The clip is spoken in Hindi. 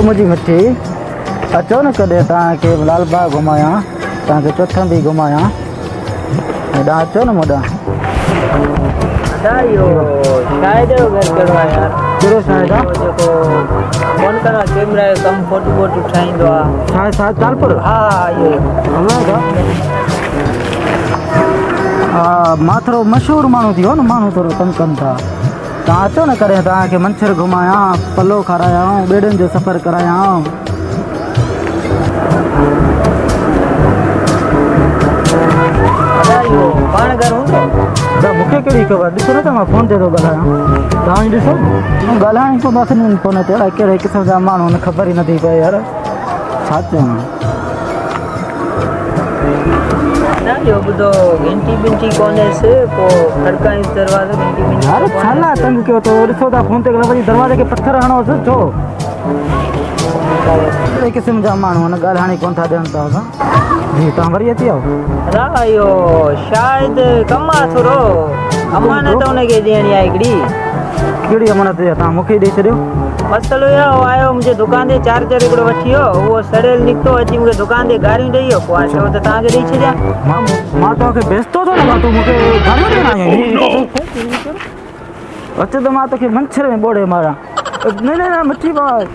मुझी मिठी अचो न कॾहिं तव्हांखे लाल बाग घुमायां, तव्हांखे चोथम बि घुमायां, हेॾां अचो न मोॾां। इहो शायदि जो घर कहिड़ो आहे यार? कहिड़ो शायदि आहे? जेको फोन करणु कैमरा जो कमु फोटू वोटू ठाहींदो आहे। शायदि तालपुर? हा इहो हा, मां थोरो मशहूरु माण्हू थी वियो न, माण्हू थोरो तंग कनि था। तव्हां अचो न कॾहिं तव्हांखे मंछर घुमायां, पलो खारायां, ॿेड़ियुनि जो सफ़र करायां। पाण घर हूंदो? त मूंखे कहिड़ी ख़बर, ॾिसो न त मां फ़ोन ते थो ॻाल्हायां, तव्हां ॾिसो ॻाल्हाइण ई पवंदासीं न फ़ोन ते। अहिड़ा कहिड़े क़िस्म जा माण्हू आहिनि, ख़बर ई नथी पए यार, छा चवां। इहो ॿुधो घंटी बिंटी कोन्हेसि, पोइ खड़कायूं दरवाज़ो, घंटी बिंटी यार छा लाइ तंग कयो अथव? ॾिसो था फ़ोन ते ॻाल्हाए, वरी दरवाज़े खे पथर हणोसि छो? कहिड़े क़िस्म जा माण्हू आहिनि, ॻाल्हाइण ई कोन था ॾियनि तव्हां सां। जी तव्हां वरी अची वियो? हा इहो शायदि कमु आहे थोरो, अमानत हुनखे ॾियणी आहे हिकिड़ी। कहिड़ी अमानत आहे? तव्हां मूंखे ॾेई छॾियो। मसइलो इहो आहे, आयो मुंहिंजे दुकान ते चार्जर हिकिड़ो वठी वियो, उहो सड़ियल निकितो, अची मूंखे दुकान ते गारियूं ॾेई वियो, पोइ चयो त तव्हांखे ॾेई छॾियां। मां तव्हांखे बेइज़तो थो लॻां, तूं मूंखे गारियूं ॾियण आयो आहीं? अच त मां तोखे मंछर में ॿोड़े मारां। न न न मिठी बात।